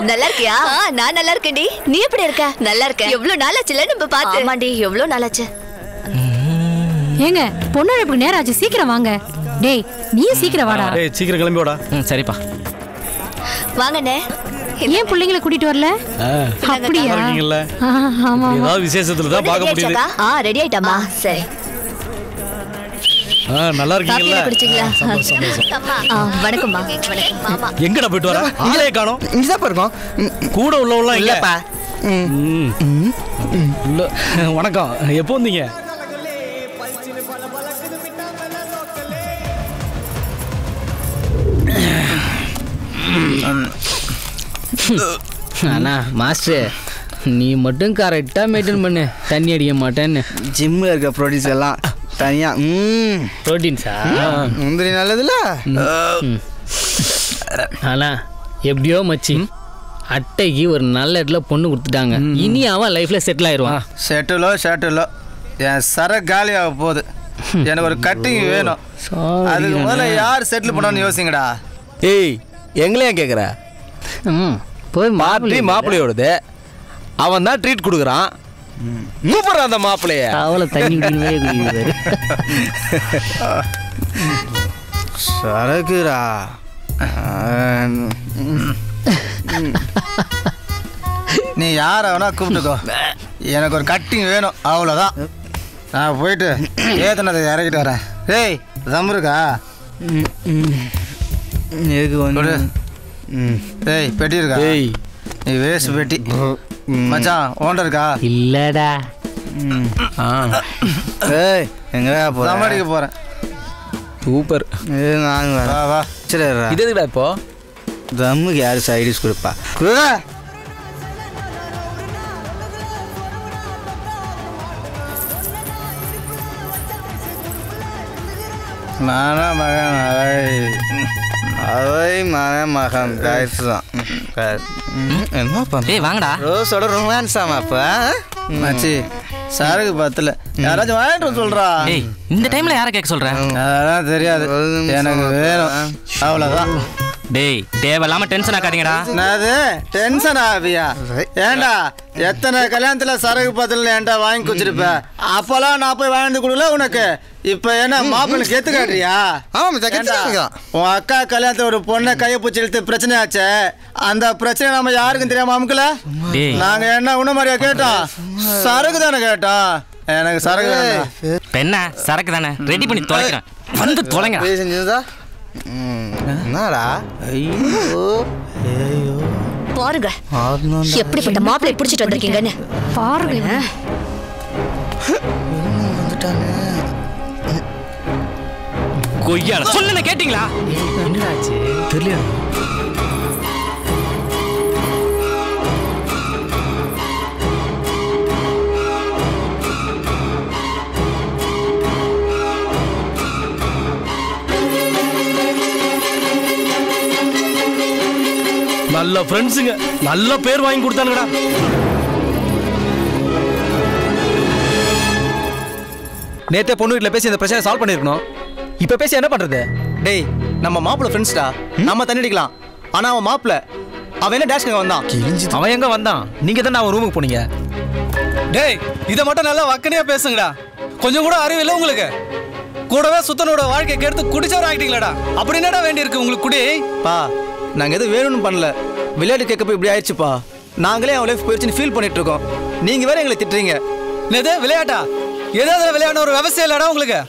நல்லா இருக்கியா? நான் நல்லா இருக்கேன்டி. நீ எப்படி இருக்க? நல்லா இருக்கேன். எவ்வளவு நாளாச்சுல நம்ம பார்த்து? ஆமாண்டி, எவ்வளவு நாளாச்சு. ஏங்க பொண்ணு நேரம் ஆச்சு, சீக்கிரம் வாங்க. டேய் நீ சீக்கிரம் வாடா. டேய் சீக்கிரம் கிளம்பி வாடா. சரிப்பா. வாங்கண்ணே. ஏன் பிள்ளைங்களை கூட்டிட்டு வரல? அப்படியா? இருக்கீங்கல்ல? ஆமா. ஏதாவது விசேஷத்துல தான் பார்க்க முடியுது. ரெடி ஆயிட்டாமா? சரி. நல்லா இருக்கீங்கல்ல? வணக்கம்மா. வணக்கம் மாமா. எங்கடா போயிட்டு வர? ஆளே காணோம். இங்கதான் இருக்கோம். கூட உள்ளவங்கலாம் இல்லப்பா. வணக்கம். எப்போ வந்தீங்க? அண்ணா மாஸ்டர் நீ மட்டும் கரெக்டா மெயின்டைன் பண்ணு, தண்ணி அடிக்க மாட்டேன்னு. ஜிம்ல இருக்க ப்ரோட்டீன்ஸ் எல்லாம் தனியா. ப்ரோட்டீன்ஸா? முந்திரி நல்லதுல. ஆனா எப்படியோ மச்சி அட்டைக்கு ஒரு நல்ல இடத்துல பொண்ணு கொடுத்துட்டாங்க. இனி அவன் லைஃப்ல செட்டில் ஆயிடுவான். ஷேட்டிலோ என் சர காலியாக போகுது. எனக்கு ஒரு கட்டிங் வேணும். அதுக்கு முதல்ல யார் செட்டில் பண்ணணும்னு யோசிங்கடா. ஏய் எங்களையும் கேட்குற? போய் மாப்பிள்ளையோடது அவன் தான் ட்ரீட் கொடுக்குறான். மூப்பர் அந்த மாப்பிள்ளைய அவளை தண்ணி குடிக்குது. சரக்குரா. நீ யார வேணா கூப்பிட்டுக்கோ, எனக்கு ஒரு கட்டிங் வேணும், அவ்வளோதான். நான் போயிட்டு ஏத்தனதை இறக்கிட்டு வரேன். ஏய் தம்புருக்கா? எதுக்கு வந்து? ஏய் பெட்டி இருக்கா? ஏய் நீ வேஸ்ட் பெட்டி. மச்சான் ஓண்டர் இருக்கா? இல்லடா. ஏய் எங்கடா போற? சமாளிக்க போறேன். சூப்பர். நான் வா வா. சரி இது எதுக்குடா இப்போ? தம்முக்கு யாரு சைடிஸ் கொடுப்பா? குடுடா. மானா மகன் அவை மகன் தான். என்ன பண்ண? ஏய் வாங்கடா. ரோஸோட ரொமான்ஸாமா அப்ப? மச்சி சரக்கு பத்தல, யாராச்சும் வாங்கிட்டு சொல்றா. ஏய் இந்த டைம்ல யாரை கேட்க சொல்ற? அதெல்லாம் தெரியாது, எனக்கு வேணும், அவ்வளவுதான். டேய் தேவையில்லாம டென்ஷன் ஆகாதீங்கடா. என்னது டென்ஷன் ஆவியா? ஏண்டா எத்தனை கல்யாணத்துல சரக்கு பத்தல ஏன்டா வாங்கி குடிச்சிருப்ப? அப்பெல்லாம் நான் போய் வாங்கி கொடுக்கல உனக்கு. இப்ப என்ன மாப்பிள்ளை கெத்து காட்டுறியா? உன் அக்கா கல்யாணத்துல ஒரு பொண்ணை கையை பூச்சி இழுத்து பிரச்சனை ஆச்சு. அந்த பிரச்சனை நம்ம யாருக்கும் தெரியாம அமுக்கல. நாங்க என்ன உன்ன மாதிரியா கேட்டோம்? சரக்கு தானே கேட்டோம். எனக்கு சரக்கு என்ன சரக்கு தானே ரெடி பண்ணி தொலைக்கிறேன், வந்து தொலைங்க. செஞ்சதா என்னடா? ஐயோ ஐயோ பாருங்க எப்படிப்பட்ட மாப்பிள்ளை பிடிச்சிட்டு வந்திருக்கீங்கன்னு பாருங்க. வந்துட்டாங்க. கொய்யால சொல்லுங்க கேட்டீங்களா? என்னடாச்சு தெரியல. நல்ல ஃப்ரெண்ட்ஸுங்க, நல்ல பேர் வாங்கி கொடுத்தானுங்கடா. நேத்தே பொண்ணு வீட்டில் பேசி இந்த பிரச்சனை சால்வ் பண்ணிருக்கணும். இப்ப பேசி என்ன பண்றது? டேய் நம்ம மாப்பிள்ள ஃப்ரெண்ட்ஸ்டா, நம்ம தண்ணி அடிக்கலாம். ஆனா அவன் மாப்பிள்ள அவன் என்ன டேஷ்க்கு வந்தான்? அவன் எங்க வந்தான்? நீங்க தானே அவன் ரூமுக்கு போனீங்க. டேய் இதை மட்டும் நல்லா வக்கனையா பேசுங்கடா. கொஞ்சம் கூட அறிவு இல்லை உங்களுக்கு. கூடவே சுத்தனோட வாழ்க்கையை கெடுத்து குடிச்சவர ஆகிட்டீங்களாடா. அப்படி என்னடா வேண்டி இருக்கு உங்களுக்கு குடி? பா நாங்க எதுவும் வேணும்னு பண்ணல, விளையாட்டு கேட்க போய் இப்படி ஆயிடுச்சுப்பா. நாங்களே அவன் லைஃப் போயிடுச்சுன்னு ஃபீல் பண்ணிட்டு இருக்கோம். நீங்க வேற எங்களை திட்டுறீங்க. எது விளையாட்டா? ஏதாவது விளையாட ஒரு விவசாயம் இல்லடா உங்களுக்கு.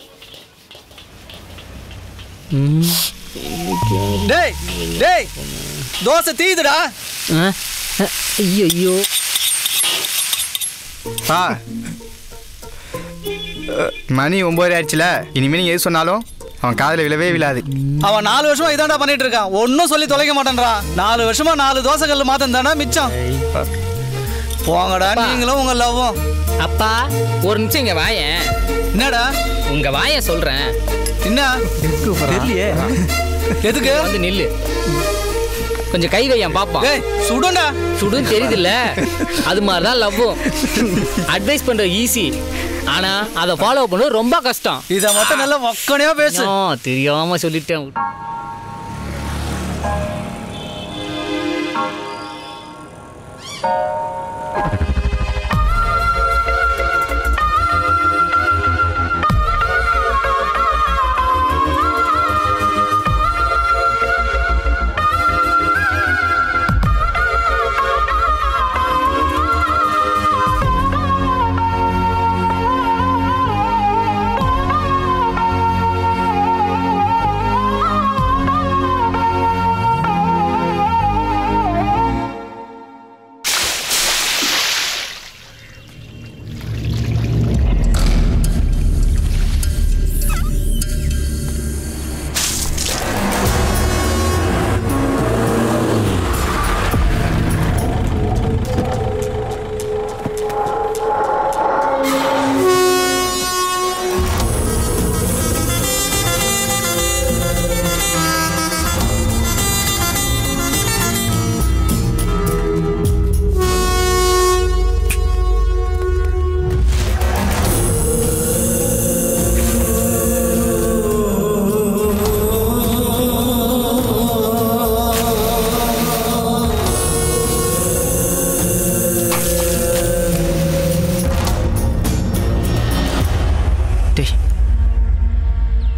டேய் டேய் தோசை தீதுடா. ஐயோ பா மணி 9 ஆயிடுச்சுல, இனிமே நீங்க எது சொன்னாலும் அவன் காதுல விழவே விழாது. அவன் 4 வருஷமா இதாண்டா பண்ணிட்டு இருக்கான், ஒன்னும் சொல்லி தொலைக்க மாட்டான்டா. 4 வருஷமா 4 தோசை கல்லு மாத்தம் தானே மிச்சம். போங்கடா நீங்களும் உங்க லவ்வும். அப்பா ஒரு நிமிஷம் இங்க வாயேன். என்னடா உங்க வாய சொல்றேன். என்ன தெரியலையே, எதுக்கு வந்து நில்லு, கொஞ்சம் கை வையன் பாப்பா. சுடுண்டா. சுடுன்னு தெரியுது இல்ல, அது மாதிரிதான் லவ்வும். அட்வைஸ் பண்ற ஈஸி, ஆனா அதை ஃபாலோ பண்ண ரொம்ப கஷ்டம். இதை மட்டும் நல்லா வக்கனையா பேசு. தெரியாம சொல்லிட்டேன்.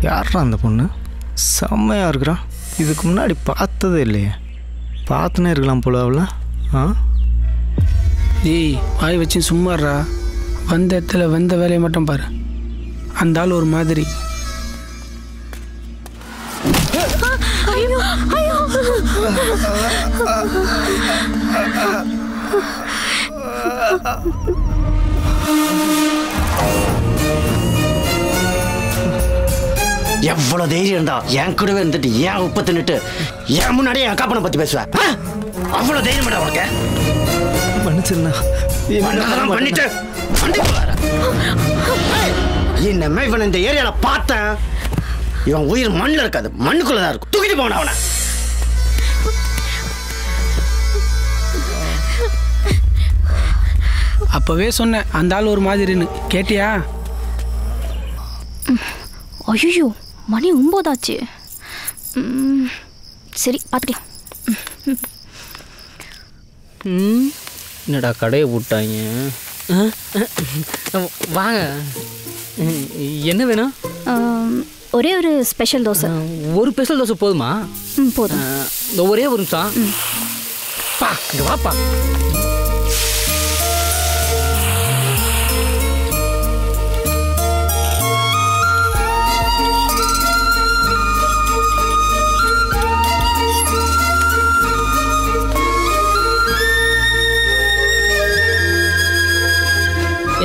யாரா அந்த பொண்ணு? செம்மையாக இருக்கிறான். இதுக்கு முன்னாடி பார்த்ததே இல்லையே. பார்த்துனே இருக்கலாம் போல அவள. ஏய் வாய் வச்சு சும்மாறா. வந்த இடத்துல வந்த வேலையை மட்டும் பாரு. அந்த ஆள் ஒரு மாதிரி. எவ்வளவு தைரியம் இருந்தா என் கூடவே இருந்துட்டு ஏன் உப்பு தின்னுட்டு என் முன்னாடியே என் காப்பனை பத்தி பேசுவேன்? அவ்வளவு தைரியம் உனக்கு? பண்ணிட்டு இனிமே இவன் இந்த ஏரியால பார்த்தேன், இவன் உயிர் மண்ணில் இருக்காது, மண்ணுக்குள்ளதான் இருக்கும். தூக்கிட்டு போன அவனை. அப்பவே சொன்னேன் அந்த ஆள் ஒரு மாதிரின்னு. கேட்டியா? ஐயோ மணி 9 ஆச்சு. சரி பார்த்துக்கலாம். என்னடா கடையை போட்டாங்க? வாங்க, என்ன வேணும்? ஒரே ஒரு ஸ்பெஷல் தோசை. ஒரு ஸ்பெஷல் தோசை போதுமா? போதும். ஒரே ஒரு நிமிஷம். பா இங்க வாப்பா.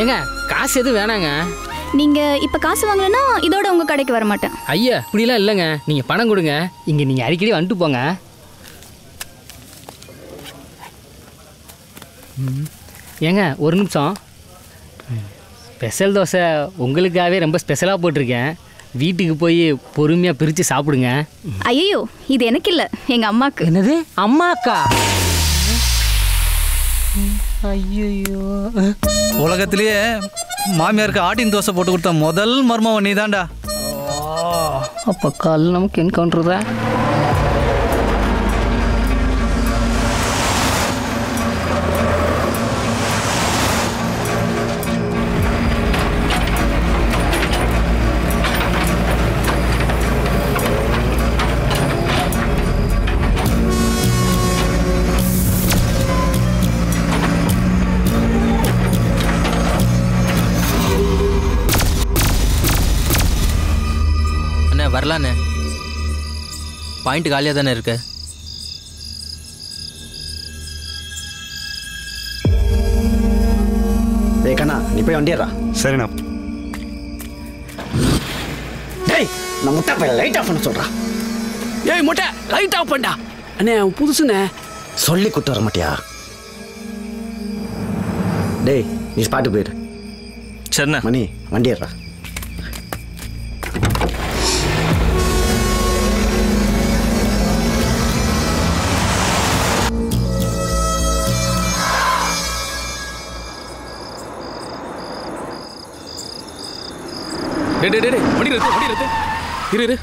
ஏங்க காசு எதுவும் வேணாங்க. நீங்க இப்ப காசு வாங்கலன்னா இதோட உங்க கடைக்கு வர மாட்டேன். ஐயா இப்படிலாம் இல்லைங்க, நீங்க பணம் கொடுங்க. இங்க நீங்க அடிக்கடி வந்துட்டு போங்க. ஏங்க ஒரு நிமிஷம். ஸ்பெஷல் தோசை உங்களுக்காகவே ரொம்ப ஸ்பெஷலாக போட்டிருக்கேன். வீட்டுக்கு போய் பொறுமையாக பிரித்து சாப்பிடுங்க. ஐயோ இது எனக்கு இல்லை, எங்கள் அம்மாவுக்கு. என்னது அம்மாக்கா? ஐயோ உலகத்திலேயே மாமியாருக்கு ஆட்டின் தோசை போட்டு கொடுத்த முதல் மர்மம் நீ தான்டா. அப்போ கால் நமக்கு என்கவுண்டர் தான். வரலாண்ணே, பாயிண்ட் காலியாக தானே இருக்கு. டேய் கண்ணா நீ போய் வண்டிடுறா. சரிண்ணா. டேய் நான் முட்டை போய் லைட் ஆஃப் பண்ண சொல்கிறா. ஏய் முட்டை லைட் ஆஃப் பண்ணா. அண்ணே புதுசுண்ணே. சொல்லி கூட்டு வர மாட்டியா? டேய் நீ ஸ்பாட்டு போயிடு. சரிண்ணா. மணி வண்டிடுறா. டேய் டேய் டேய் வண்டி நிறுத்து இரு இரு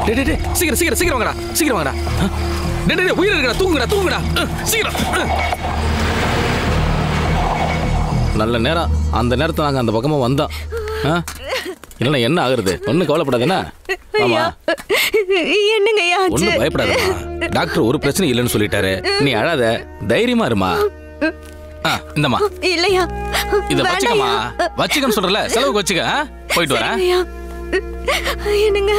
டேய் டேய் டேய் சீக்கிரம் வாங்கடா டேய் டேய் உயிர் இருக்கடா தூங்குங்கடா சீக்கிரம் நல்ல நேரம் அந்த நேரத்துல நாங்க அந்த பக்கமா வந்தோம் இல்லைன்னா என்ன ஆகுறது ஒன்றும் கவலைப்படாதுன்னா ஆமா என்னங்க ஒன்றும் பயப்படாதம்மா டாக்டர் ஒரு பிரச்சனை இல்லைன்னு சொல்லிட்டாரு நீ அழாத தைரியமா இருமா இந்தம்மா இல்லையா இத வச்சுக்கம்மா வச்சுக்கன்னு சொல்றல செலவுக்கு வச்சுக்க போயிட்டு வரேன் என்னங்க